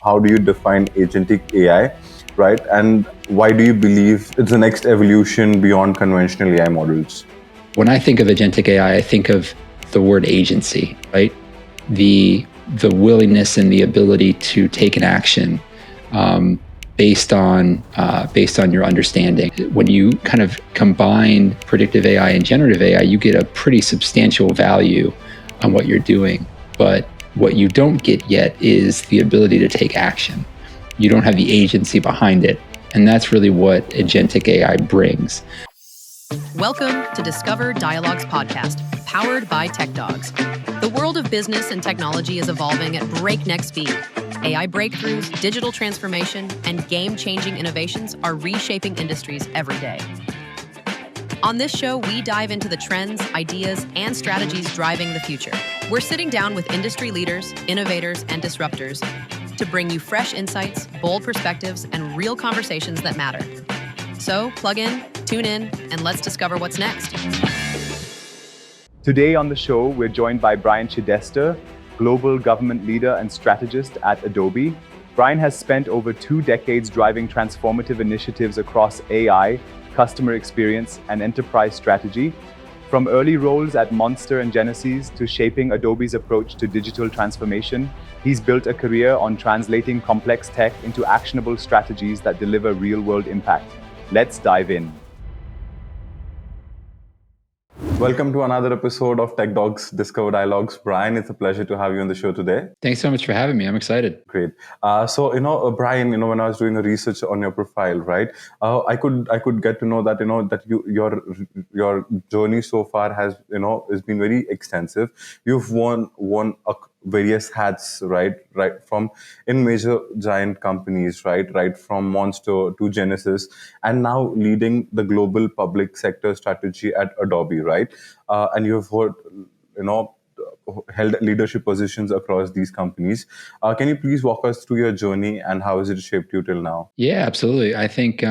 How do you define agentic AI, right? And why do you believe it's the next evolution beyond conventional AI models? When I think of agentic AI, I think of the word agency, right? The willingness and the ability to take an action based on your understanding. When you kind of combine predictive AI and generative AI, you get a pretty substantial value on what you're doing. But what you don't get yet is the ability to take action. You don't have the agency behind it. And that's really what agentic AI brings. Welcome to Discover Dialogues Podcast, powered by TechDogs. The world of business and technology is evolving at breakneck speed. AI breakthroughs, digital transformation, and game-changing innovations are reshaping industries every day. On this show, we dive into the trends, ideas, and strategies driving the future. We're sitting down with industry leaders, innovators, and disruptors to bring you fresh insights, bold perspectives, and real conversations that matter. So plug in, tune in, and let's discover what's next. Today on the show, we're joined by Brian Chidester, global government leader and strategist at Adobe. Brian has spent over 2 decades driving transformative initiatives across AI, customer experience, and enterprise strategy. From early roles at Monster and Genesys to shaping Adobe's approach to digital transformation, he's built a career on translating complex tech into actionable strategies that deliver real-world impact. Let's dive in. Welcome to another episode of TechDogs Discover Dialogues. Brian, it's a pleasure to have you on the show today. Thanks so much for having me. I'm excited. Great. Brian, when I was doing the research on your profile, right, I could get to know that your journey so far has been very extensive. You've worn various hats, right from in major giant companies, right from Monster to Genesys, and now leading the global public sector strategy at Adobe, right? And you've held leadership positions across these companies. Can you please walk us through your journey and how has it shaped you till now? Yeah, absolutely. I think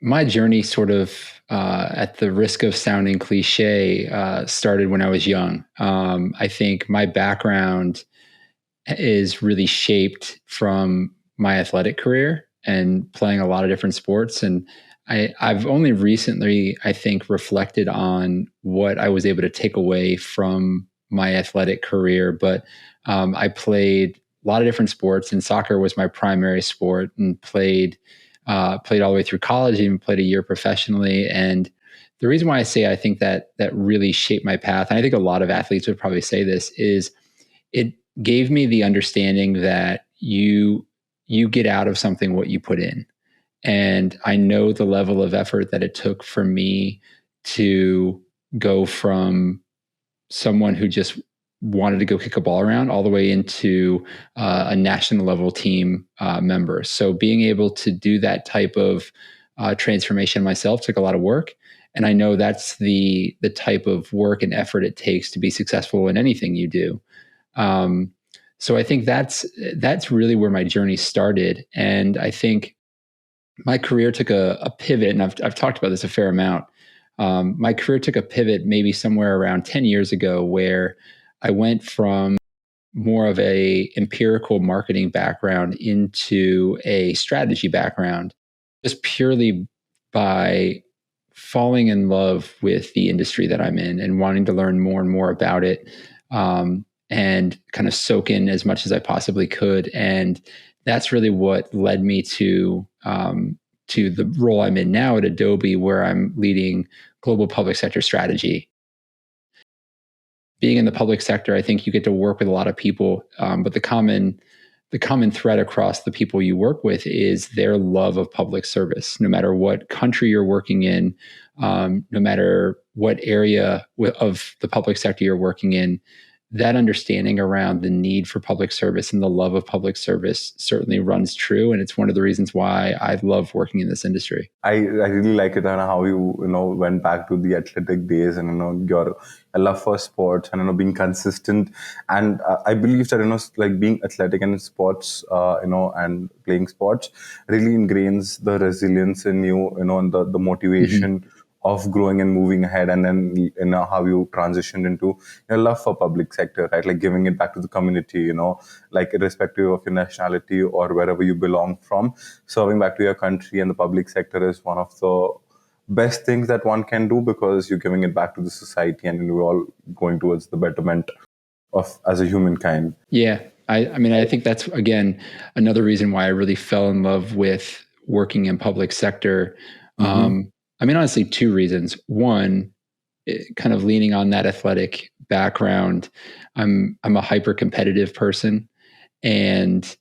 my journey sort of, at the risk of sounding cliche, started when I was young. I think my background is really shaped from my athletic career and playing a lot of different sports. And I've only recently, I think, reflected on what I was able to take away from my athletic career. But I played a lot of different sports, and soccer was my primary sport, and played all the way through college, even played a year professionally. And the reason why I say I think that really shaped my path, and I think a lot of athletes would probably say this, is it gave me the understanding that you get out of something what you put in. And I know the level of effort that it took for me to go from someone who just wanted to go kick a ball around all the way into a national level team member. So being able to do that type of transformation myself took a lot of work. And I know that's the type of work and effort it takes to be successful in anything you do. So I think that's really where my journey started. And I think my career took a pivot, and I've talked about this a fair amount. My career took a pivot maybe somewhere around 10 years ago, where I went from more of a empirical marketing background into a strategy background, just purely by falling in love with the industry that I'm in and wanting to learn more and more about it, and kind of soak in as much as I possibly could. And that's really what led me to the role I'm in now at Adobe, where I'm leading global public sector strategy. Being in the public sector, I think you get to work with a lot of people, but the common thread across the people you work with is their love of public service. No matter what country you're working in, no matter what area of the public sector you're working in, that understanding around the need for public service and the love of public service certainly runs true. And it's one of the reasons why I love working in this industry. I really like it and how you went back to the athletic days and your love for sports and being consistent. And I believe that like being athletic and in sports and playing sports really ingrains the resilience in you, and the motivation of growing and moving ahead, and then how you transitioned into your love for public sector, right? Like giving it back to the community, like irrespective of your nationality or wherever you belong from, serving back to your country and the public sector is one of the best things that one can do, because you're giving it back to the society and we're all going towards the betterment of as a humankind. Yeah. I mean, I think that's, again, another reason why I really fell in love with working in public sector. I mean, honestly, two reasons. One, kind of leaning on that athletic background, I'm a hyper competitive person, and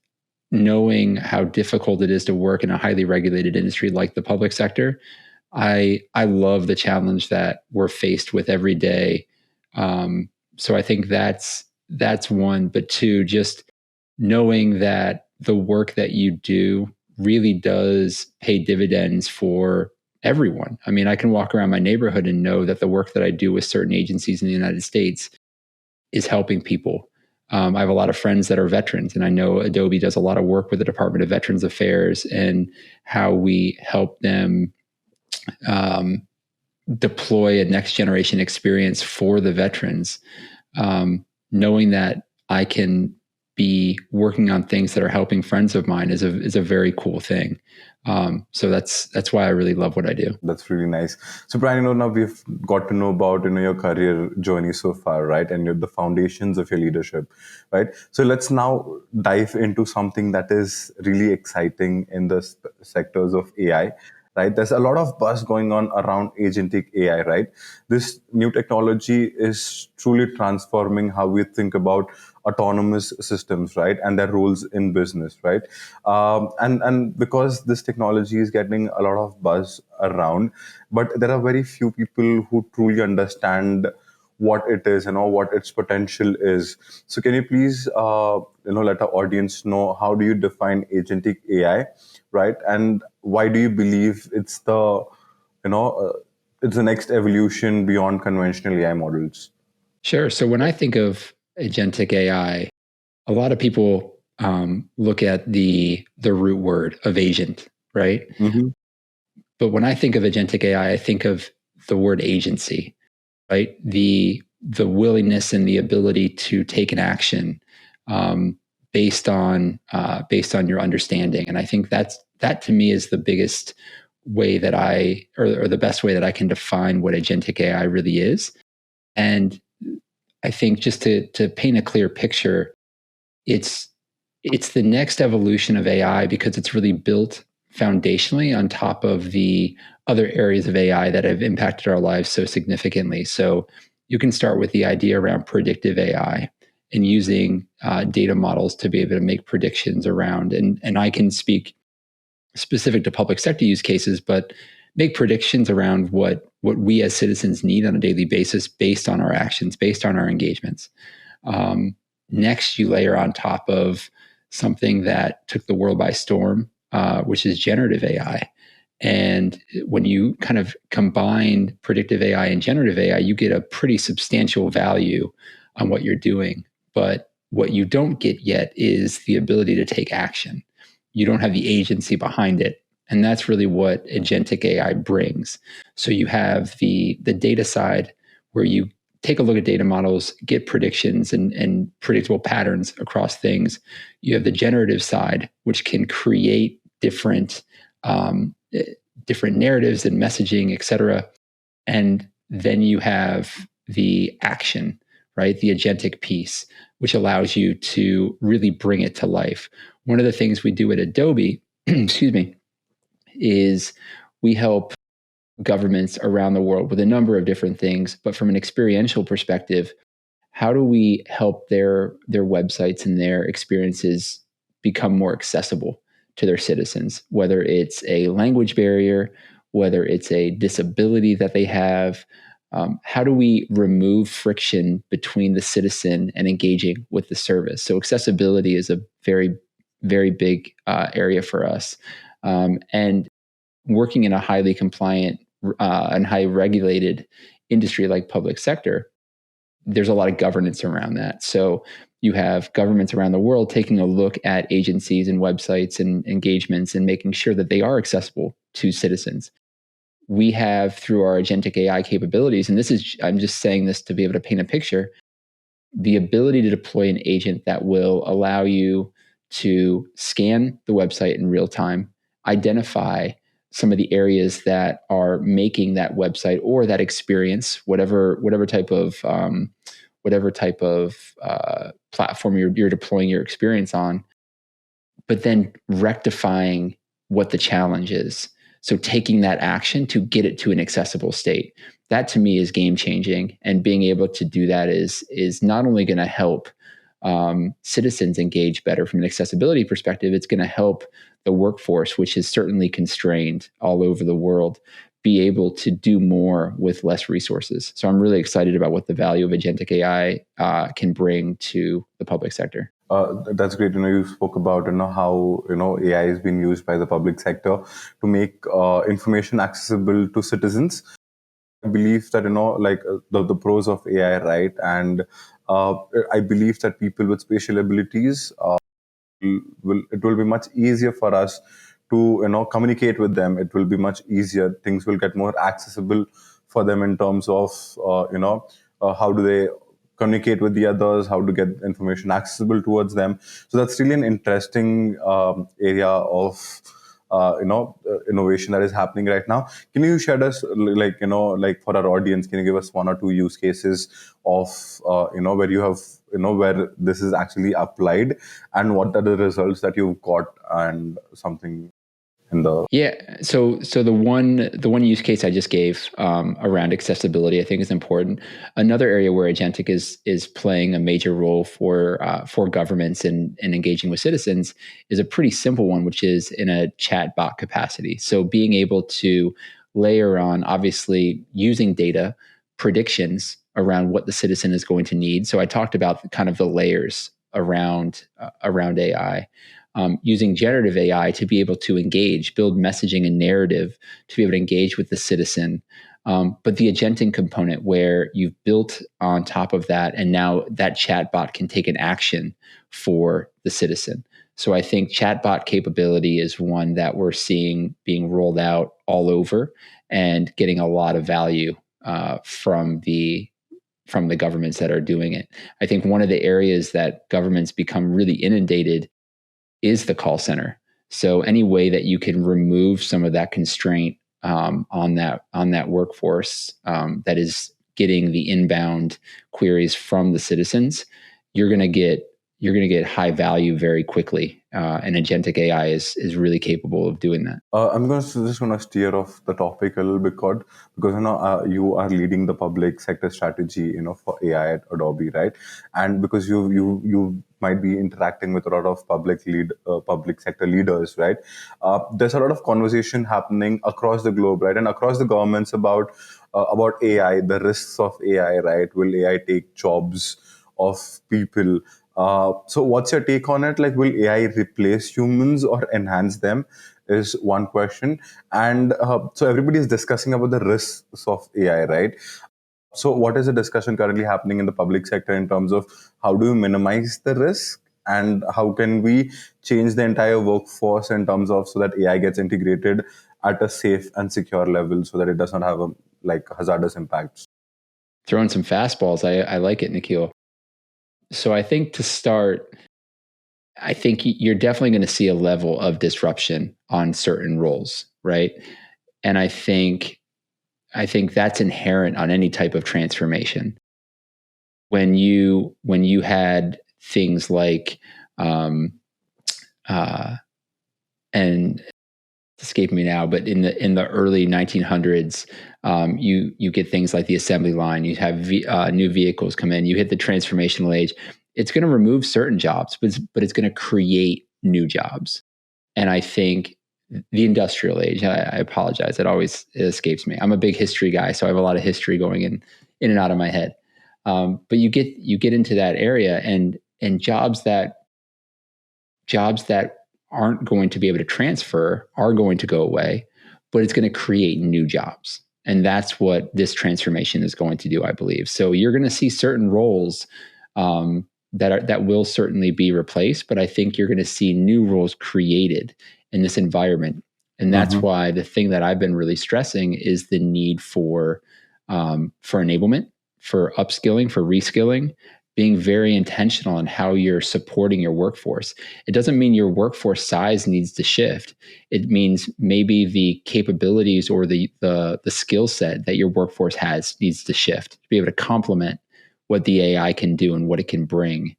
knowing how difficult it is to work in a highly regulated industry like the public sector, I love the challenge that we're faced with every day. So I think that's one. But two, just knowing that the work that you do really does pay dividends for everyone. I mean, I can walk around my neighborhood and know that the work that I do with certain agencies in the United States is helping people. I have a lot of friends that are veterans, and I know Adobe does a lot of work with the Department of Veterans Affairs and how we help them deploy a next generation experience for the veterans. Knowing that I can be working on things that are helping friends of mine is a very cool thing. So that's why I really love what I do. That's really nice. So Brian, now we've got to know about your career journey so far, right? And the foundations of your leadership, right? So let's now dive into something that is really exciting in the sectors of AI. Right, there's a lot of buzz going on around agentic AI. Right, this new technology is truly transforming how we think about autonomous systems, right, and their roles in business, right. And because this technology is getting a lot of buzz around, but there are very few people who truly understand what it is and what its potential is. So can you please let our audience know, how do you define agentic AI, right, and why do you believe it's the it's the next evolution beyond conventional AI models? Sure. So when I think of agentic AI, a lot of people look at the root word of agent, right? Mm-hmm. But when I think of agentic AI, I think of the word agency, right? The willingness and the ability to take an action based on your understanding. And I think that to me is the biggest way that or the best way that I can define what agentic AI really is. And I think, just to paint a clear picture, it's the next evolution of AI, because it's really built foundationally on top of the other areas of AI that have impacted our lives so significantly. So you can start with the idea around predictive AI and using data models to be able to make predictions around, and I can speak specific to public sector use cases, but make predictions around what we as citizens need on a daily basis based on our actions, based on our engagements. Next, you layer on top of something that took the world by storm, which is generative AI. And when you kind of combine predictive AI and generative AI, you get a pretty substantial value on what you're doing. But what you don't get yet is the ability to take action. You don't have the agency behind it. And that's really what agentic AI brings. So you have the data side, where you take a look at data models, get predictions and predictable patterns across things. You have the generative side, which can create different narratives and messaging, et cetera. And then you have the action, right? The agentic piece, which allows you to really bring it to life. One of the things we do at Adobe, excuse me, is we help governments around the world with a number of different things. But from an experiential perspective, how do we help their websites and their experiences become more accessible to their citizens, whether it's a language barrier, whether it's a disability that they have? How do we remove friction between the citizen and engaging with the service? So accessibility is a very, very big area for us. And working in a highly compliant and high regulated industry like public sector, there's a lot of governance around that. So you have governments around the world taking a look at agencies and websites and engagements and making sure that they are accessible to citizens. we have, through our agentic AI capabilities, and I'm just saying this to be able to paint a picture, the ability to deploy an agent that will allow you to scan the website in real time, identify some of the areas that are making that website or that experience, whatever type of platform you're deploying your experience on, but then rectifying what the challenge is. So taking that action to get it to an accessible state. That to me is game changing, and being able to do that is not only going to help citizens engage better from an accessibility perspective, it's going to help the workforce, which is certainly constrained all over the world, be able to do more with less resources. So I'm really excited about what the value of agentic AI can bring to the public sector. That's great. You spoke about how AI is being used by the public sector to make information accessible to citizens. I believe that the pros of AI, right? And I believe that people with spatial abilities it will be much easier for us to communicate with them. It will be much easier. Things will get more accessible for them in terms of how do they communicate with the others, how to get information accessible towards them. So that's really an interesting area of innovation that is happening right now. Can you share us like for our audience, can you give us one or two use cases of where you have where this is actually applied, and what are the results that you've got, and something in the So the one use case I just gave around accessibility, I think, is important. Another area where agentic is playing a major role for governments and engaging with citizens is a pretty simple one, which is in a chatbot capacity. So being able to layer on, obviously, using data predictions around what the citizen is going to need. So I talked about kind of the layers around AI. Using generative AI to be able to engage, build messaging and narrative to be able to engage with the citizen. But the agenting component, where you've built on top of that, and now that chatbot can take an action for the citizen. So I think chatbot capability is one that we're seeing being rolled out all over and getting a lot of value from the governments that are doing it. I think one of the areas that governments become really inundated is the call center. So any way that you can remove some of that constraint on that workforce that is getting the inbound queries from the citizens, you're going to get high value very quickly. And agentic AI is really capable of doing that. I'm just going to steer off the topic a little bit, because you are leading the public sector strategy for AI at Adobe, right? And because you might be interacting with a lot of public sector leaders, right? There's a lot of conversation happening across the globe, right, and across the governments about AI, the risks of AI, right? Will AI take jobs of people? So what's your take on it? Like, will AI replace humans or enhance them, is one question. And so everybody is discussing about the risks of AI, right? So what is the discussion currently happening in the public sector in terms of how do we minimize the risk, and how can we change the entire workforce in terms of so that AI gets integrated at a safe and secure level so that it does not have hazardous impacts? Throwing some fastballs. I like it, Nikhil. So I think to start, I think you're definitely going to see a level of disruption on certain roles, right? And I think that's inherent on any type of transformation. When you had things like and escape me now, but in the early 1900s, you get things like the assembly line. You have new vehicles come in. You hit the transformational age. It's going to remove certain jobs, but it's going to create new jobs. And I think the industrial age. I apologize. It escapes me. I'm a big history guy, so I have a lot of history going in and out of my head. But you get into that area, and jobs that aren't going to be able to transfer are going to go away, but it's going to create new jobs. And that's what this transformation is going to do, I believe. So you're going to see certain roles that will certainly be replaced, but I think you're going to see new roles created in this environment. And that's why the thing that I've been really stressing is the need for enablement, for upskilling, for reskilling, being very intentional in how you're supporting your workforce. It doesn't mean your workforce size needs to shift. It means maybe the capabilities or the skill set that your workforce has needs to shift to be able to complement what the AI can do and what it can bring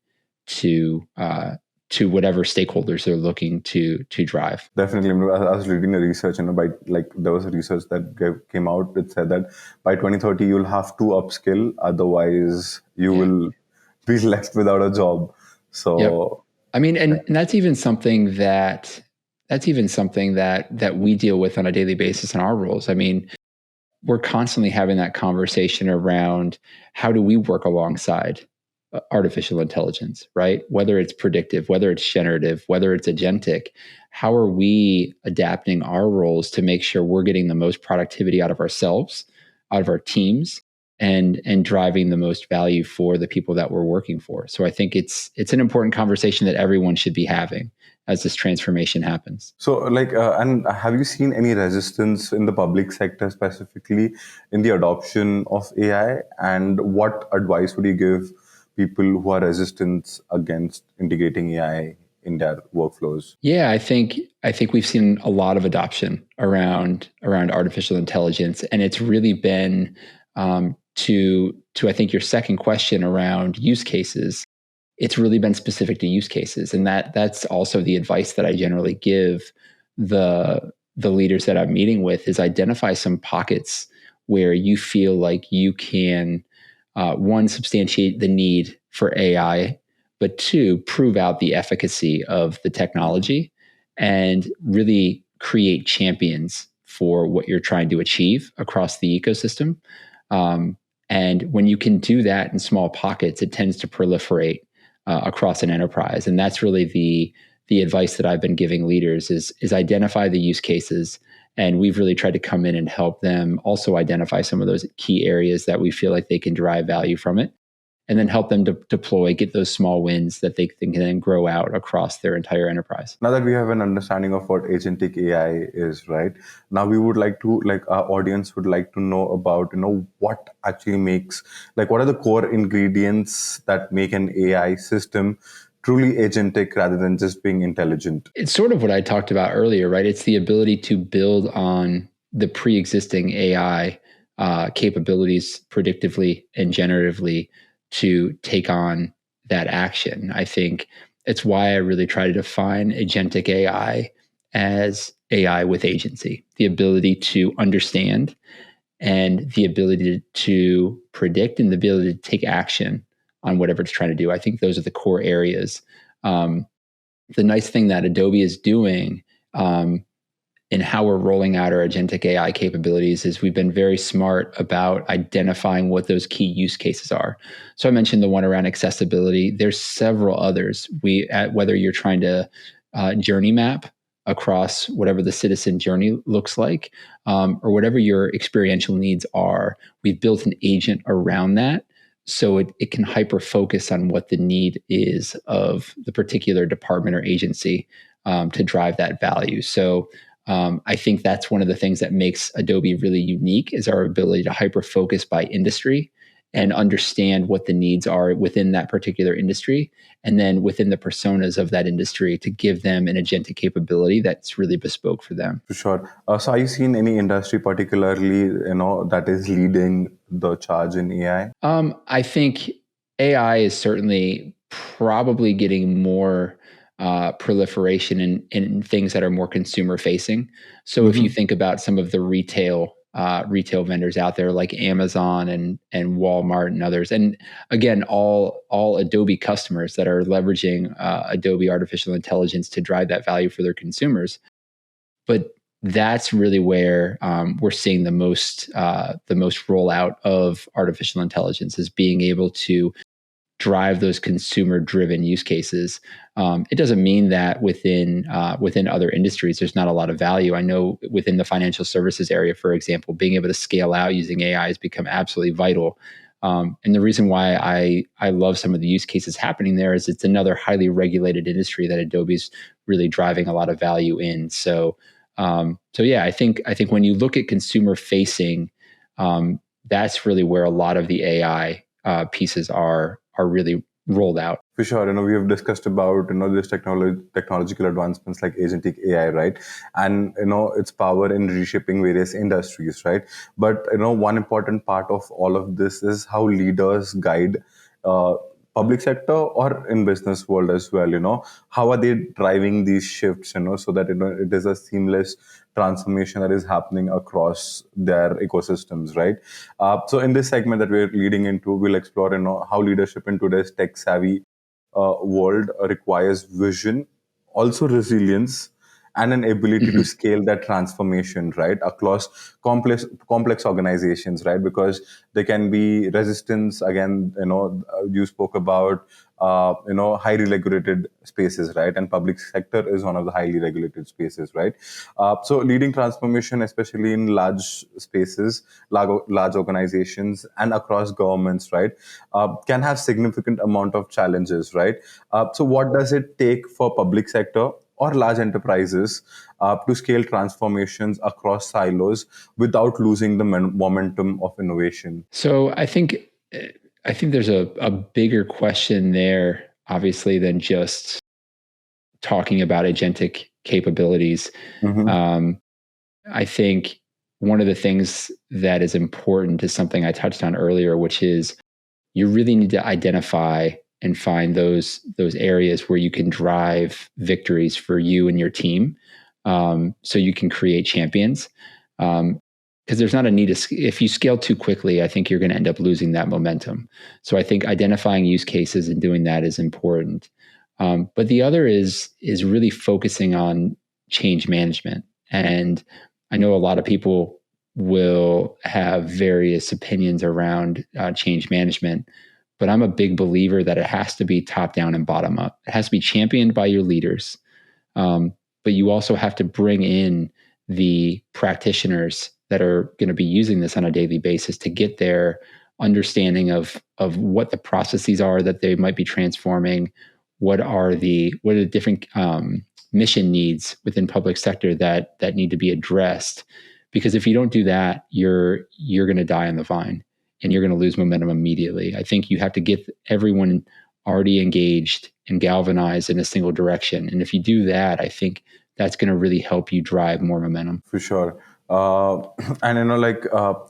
to whatever stakeholders they're looking to drive. Definitely. I was reading the research, by there was a research that came out. It said that by 2030 you'll have to upskill, otherwise you will be left without a job. So, yep. I mean, and that's even something that we deal with on a daily basis in our roles. I mean, we're constantly having that conversation around how do we work alongside artificial intelligence, right? Whether it's predictive, whether it's generative, whether it's agentic, how are we adapting our roles to make sure we're getting the most productivity out of ourselves, out of our teams, and driving the most value for the people that we're working for. So I think it's an important conversation that everyone should be having as this transformation happens. So, and have you seen any resistance in the public sector, specifically in the adoption of AI? And what advice would you give people who are resistant against integrating AI in their workflows? Yeah, I think we've seen a lot of adoption around artificial intelligence, and it's really been to I think your second question around use cases. It's really been specific to use cases, and that's also the advice that I generally give the leaders that I'm meeting with is identify some pockets where you feel like you can one, substantiate the need for AI, but two, prove out the efficacy of the technology and really create champions for what you're trying to achieve across the ecosystem. And when you can do that in small pockets, it tends to proliferate across an enterprise. And that's really the advice that I've been giving leaders is identify the use cases. And we've really tried to come in and help them also identify some of those key areas that we feel like they can derive value from it, and then help them deploy, get those small wins that they can then grow out across their entire enterprise. Now that we have an understanding of what agentic AI is, right? Now we would like to, our audience would like to know about, what actually makes, what are the core ingredients that make an AI system truly agentic rather than just being intelligent? It's sort of what I talked about earlier, right? It's the ability to build on the pre-existing AI capabilities predictively and generatively to take on that action. I think it's why I really try to define agentic AI as AI with agency, the ability to understand and the ability to predict and the ability to take action on whatever it's trying to do. I think those are the core areas. The nice thing that Adobe is doing in how we're rolling out our agentic AI capabilities is we've been very smart about identifying what those key use cases are. So I mentioned the one around accessibility. There's several others. Whether you're trying to journey map across whatever the citizen journey looks like, or whatever your experiential needs are, we've built an agent around that. So it can hyper focus on what the need is of the particular department or agency to drive that value. So I think that's one of the things that makes Adobe really unique is our ability to hyper focus by industry and understand what the needs are within that particular industry, and then within the personas of that industry to give them an agentic capability that's really bespoke for them. For sure. So are you seeing any industry particularly, that is leading the charge in AI? I think AI is certainly probably getting more proliferation in things that are more consumer facing. So if you think about some of the retail vendors out there like Amazon and Walmart and others, and again, all Adobe customers that are leveraging Adobe artificial intelligence to drive that value for their consumers. But that's really where we're seeing the most rollout of artificial intelligence is being able to drive those consumer-driven use cases. It doesn't mean that within other industries there's not a lot of value. I know within the financial services area, for example, being able to scale out using AI has become absolutely vital. And the reason why I love some of the use cases happening there is it's another highly regulated industry that Adobe's really driving a lot of value in. So So yeah, I think when you look at consumer facing, that's really where a lot of the AI pieces are really rolled out. For sure, we have discussed about this technological advancements like agentic AI, right? And its power in reshaping various industries, right? But one important part of all of this is how leaders guide uh, public sector or in business world as well. How are they driving these shifts? So that it is a seamless transformation that is happening across their ecosystems, right? So in this segment that we're leading into, we'll explore how leadership in today's tech savvy world requires vision, also resilience, and an ability to scale that transformation, right, across complex organizations, right? Because there can be resistance again. You spoke about highly regulated spaces, right? And public sector is one of the highly regulated spaces, right? So leading transformation, especially in large spaces, large organizations, and across governments, right, can have significant amount of challenges, right? So what does it take for public sector or large enterprises to scale transformations across silos without losing the momentum of innovation? So I think there's a bigger question there, obviously, than just talking about agentic capabilities. Um, I think one of the things that is important is something I touched on earlier, which is you really need to identify and find those areas where you can drive victories for you and your team, so you can create champions. Because there's not a need to, if you scale too quickly, I think you're going to end up losing that momentum. So I think identifying use cases and doing that is important. But the other is really focusing on change management. And I know a lot of people will have various opinions around change management, but I'm a big believer that it has to be top down and bottom up. It has to be championed by your leaders, but you also have to bring in the practitioners that are going to be using this on a daily basis to get their understanding of what the processes are that they might be transforming, what are the different mission needs within public sector that need to be addressed. Because if you don't do that, you're going to die on the vine and you're going to lose momentum immediately. I think you have to get everyone already engaged and galvanized in a single direction. And if you do that, I think that's going to really help you drive more momentum. For sure. And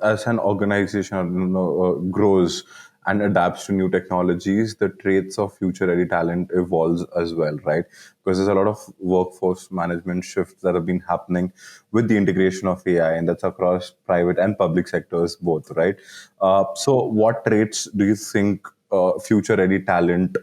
as an organization grows and adapts to new technologies, the traits of future ready talent evolves as well, right? Because there's a lot of workforce management shifts that have been happening with the integration of AI, and that's across private and public sectors both, right? So what traits do you think future ready talent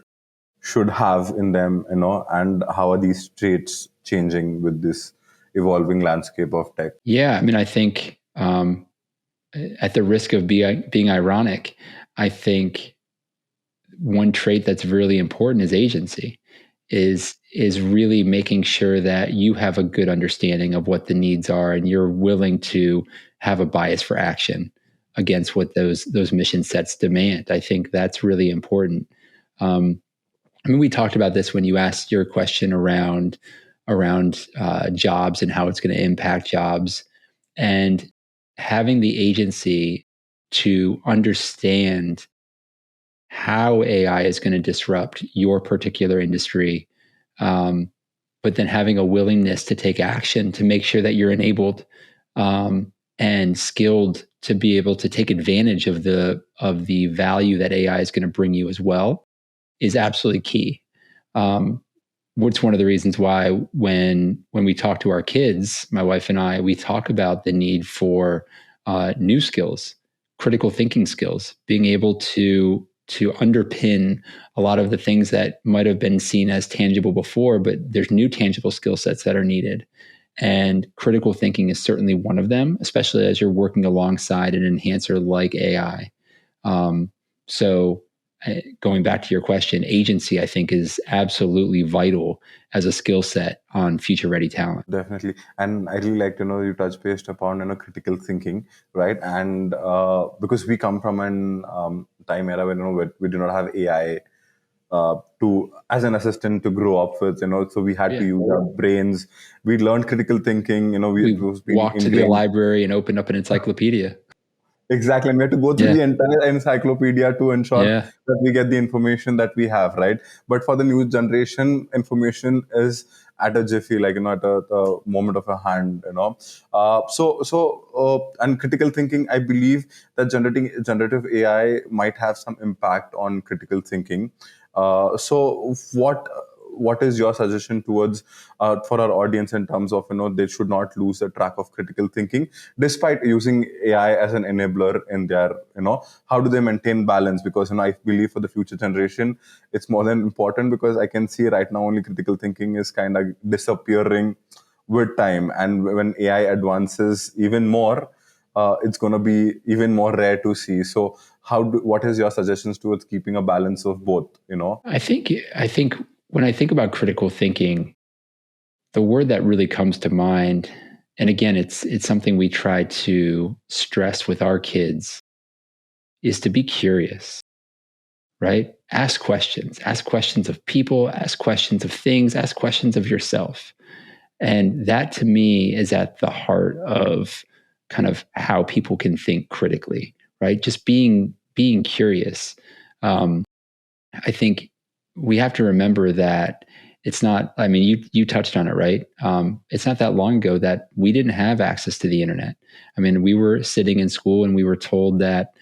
should have in them, and how are these traits changing with this evolving landscape of tech? Yeah, I mean, I think at the risk of being ironic, I think one trait that's really important is agency, is really making sure that you have a good understanding of what the needs are and you're willing to have a bias for action against what those mission sets demand. I think that's really important. I mean, we talked about this when you asked your question around jobs and how it's going to impact jobs, and having the agency to understand how AI is going to disrupt your particular industry, but then having a willingness to take action to make sure that you're enabled and skilled to be able to take advantage of the value that AI is going to bring you as well is absolutely key. What's one of the reasons why when we talk to our kids, my wife and I, we talk about the need for new skills, critical thinking skills, being able to underpin a lot of the things that might have been seen as tangible before, but there's new tangible skill sets that are needed. And critical thinking is certainly one of them, especially as you're working alongside an enhancer like AI. So going back to your question, agency, I think, is absolutely vital as a skill set on future ready talent. Definitely. And I really like to know you touch based upon critical thinking, right? And because we come from an time era when we do not have AI to as an assistant to grow up with. So we had to use our brains. We learned critical thinking. We it was being walked to the ingrained. library and opened up an encyclopedia. Exactly. And we had to go through the entire encyclopedia to ensure that we get the information that we have, right? But for the new generation, information is at a jiffy, like, at a moment of a hand, and critical thinking, I believe that generative AI might have some impact on critical thinking. So what is your suggestion towards for our audience in terms of they should not lose the track of critical thinking despite using AI as an enabler in their how do they maintain balance? Because I believe for the future generation it's more than important, because I can see right now only critical thinking is kind of disappearing with time, and when AI advances even more, it's going to be even more rare to see. So what is your suggestions towards keeping a balance of both? I think when I think about critical thinking, the word that really comes to mind, and again, it's something we try to stress with our kids, is to be curious, right? Ask questions of people, ask questions of things, ask questions of yourself. And that to me is at the heart of kind of how people can think critically, right? Just being curious. I think we have to remember that it's not, I mean, you touched on it, right? It's not that long ago that we didn't have access to the internet. I mean, we were sitting in school and we were told that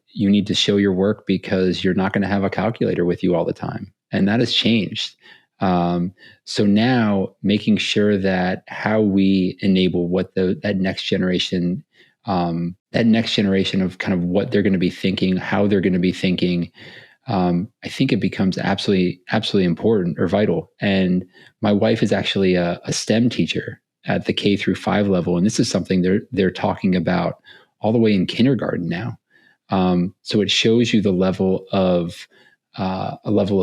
you need to show your work because you're not going to have a calculator with you all the time. And that has changed. So now making sure that how we enable what that next generation of kind of what they're going to be thinking, how they're going to be thinking, I think it becomes absolutely important or vital. And my wife is actually a STEM teacher at the K-5 level, and this is something they're talking about all the way in kindergarten now. So it shows you the level of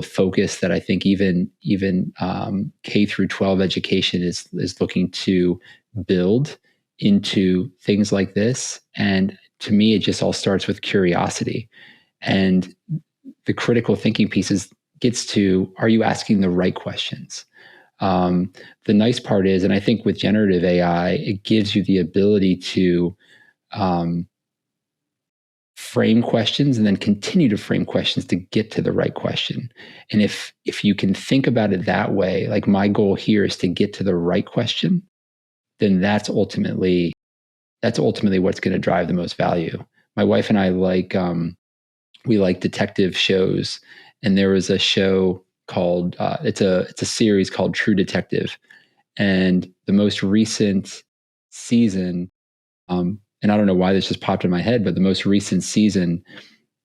focus that I think even K-12 education is looking to build into things like this. And to me, it just all starts with curiosity. And the critical thinking pieces gets to, are you asking the right questions? The nice part is, and I think with generative AI, it gives you the ability to frame questions and then continue to frame questions to get to the right question. And if you can think about it that way, like my goal here is to get to the right question, then that's ultimately what's going to drive the most value. My wife and I we like detective shows, and there was a show called it's a series called True Detective, and the most recent season, and I don't know why this just popped in my head, but the most recent season,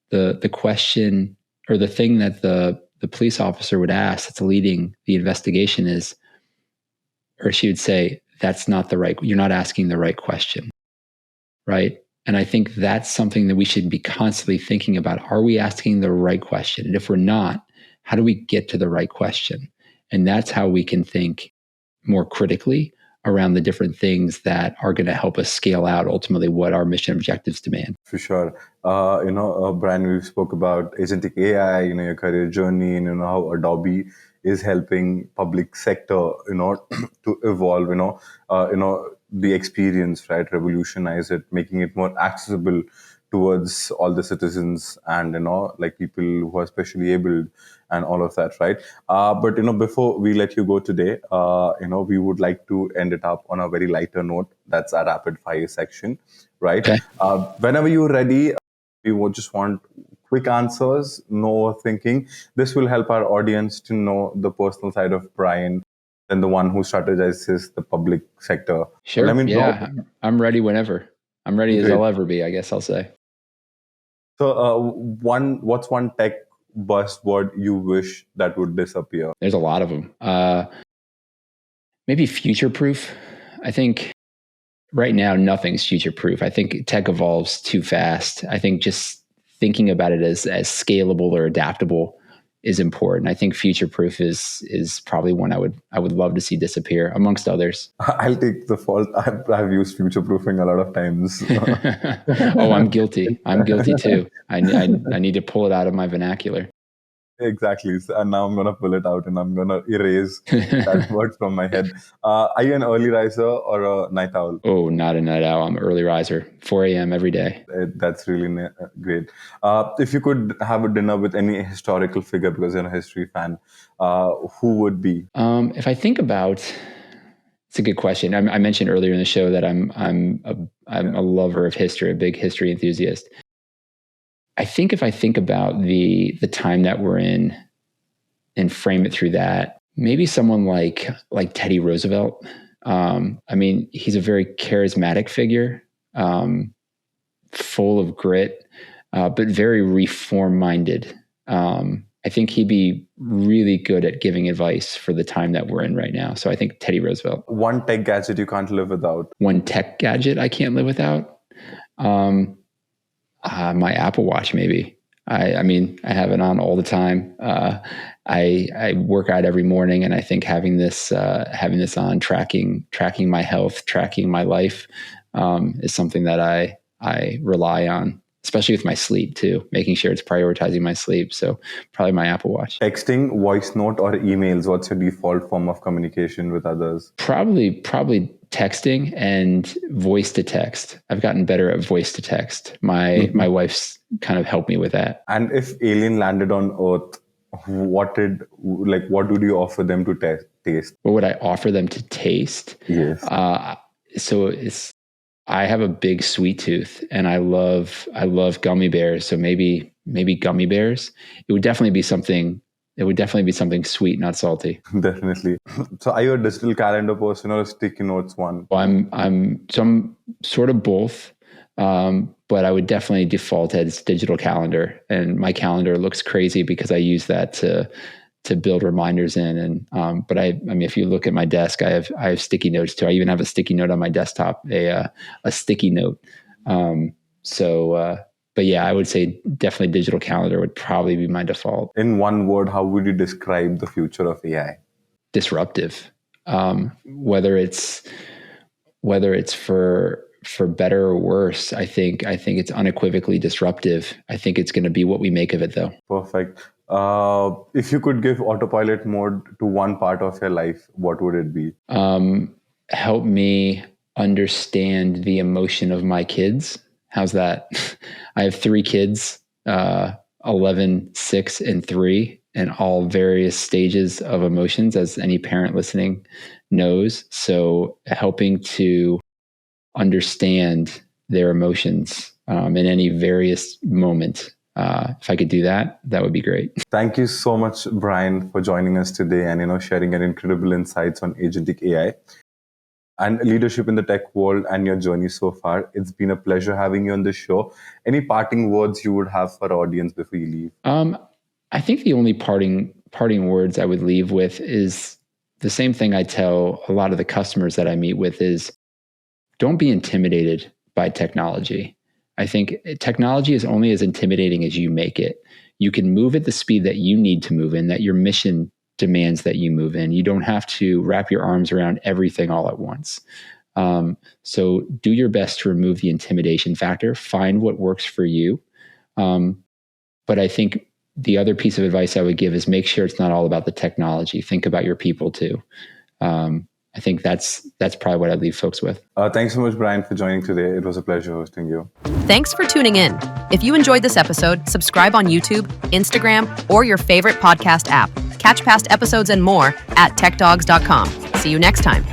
the question or the thing that the police officer would ask that's leading the investigation is, or she would say, you're not asking the right question, right? And I think that's something that we should be constantly thinking about. Are we asking the right question? And if we're not, how do we get to the right question? And that's how we can think more critically around the different things that are going to help us scale out ultimately what our mission objectives demand. For sure. Brian, we spoke about Agentic AI, your career journey, and how Adobe is helping public sector, to evolve, the experience, right? Revolutionize it, making it more accessible towards all the citizens and, like people who are specially abled and all of that, right? But, before we let you go today, we would like to end it up on a very lighter note. That's our rapid fire section, right? Okay. Whenever you're ready, we would just want quick answers, no overthinking. This will help our audience to know the personal side of Brian than the one who strategizes the public sector. Sure. Well, I'm ready whenever. I'm ready as I'll ever be, I guess I'll say. So, what's one tech buzzword you wish that would disappear? There's a lot of them. Maybe future-proof. I think right now nothing's future-proof. I think tech evolves too fast. I think just thinking about it as scalable or adaptable is important. I think future-proof is probably one I would love to see disappear, amongst others. I'll take the fault. I've used future-proofing a lot of times. Oh, I'm guilty. I'm guilty too. I need to pull it out of my vernacular. Exactly. And now I'm going to pull it out and I'm going to erase that word from my head. Are you an early riser or a night owl? Oh, not a night owl. I'm an early riser, 4 a.m. every day. That's really great. If you could have a dinner with any historical figure, because you're a history fan, who would be? If I think about, it's a good question. I mentioned earlier in the show that I'm a lover of history, a big history enthusiast. I think if I think about the time that we're in and frame it through that, maybe someone like Teddy Roosevelt. I mean, he's a very charismatic figure, full of grit, but very reform-minded. I think he'd be really good at giving advice for the time that we're in right now. So I think Teddy Roosevelt. One tech gadget you can't live without. One tech gadget I can't live without. My Apple Watch, maybe. I mean, I have it on all the time. I work out every morning, and I think having this on, tracking my health, tracking my life, is something that I rely on, especially with my sleep too, making sure it's prioritizing my sleep. So probably my Apple Watch. Texting, voice note, or emails, what's your default form of communication with others? Probably texting and voice to text. I've gotten better at voice to text. My wife's kind of helped me with that. And if alien landed on Earth, what would you offer them to taste? What would I offer them to taste? Yes. So I have a big sweet tooth, and I love gummy bears. So maybe gummy bears. It would definitely be something sweet, not salty. Definitely. So are you a digital calendar person or a sticky notes one? Well, I'm sort of both, but I would definitely default as digital calendar. And my calendar looks crazy because I use that to build reminders in. And but I mean, if you look at my desk, I have sticky notes too. I even have a sticky note on my desktop, a sticky note. But yeah, I would say definitely digital calendar would probably be my default. In one word, how would you describe the future of AI? Disruptive. Whether it's for better or worse, I think it's unequivocally disruptive. I think it's going to be what we make of it, though. Perfect. If you could give autopilot mode to one part of your life, what would it be? Help me understand the emotion of my kids. How's that? I have 3 kids, 11, 6, and 3, and all various stages of emotions, as any parent listening knows. So helping to understand their emotions in any various moment. If I could do that, that would be great. Thank you so much, Brian, for joining us today and sharing your incredible insights on agentic AI and leadership in the tech world and your journey so far. It's been a pleasure having you on the show. Any parting words you would have for our audience before you leave? I think the only parting words I would leave with is the same thing I tell a lot of the customers that I meet with is don't be intimidated by technology. I think technology is only as intimidating as you make it. You can move at the speed that you need to move in, that your mission demands that you move in. You don't have to wrap your arms around everything all at once. So do your best to remove the intimidation factor, find what works for you. But I think the other piece of advice I would give is make sure it's not all about the technology. Think about your people too. I think that's probably what I'd leave folks with. Thanks so much, Brian, for joining today. It was a pleasure hosting you. Thanks for tuning in. If you enjoyed this episode, subscribe on YouTube, Instagram, or your favorite podcast app. Catch past episodes and more at techdogs.com. See you next time.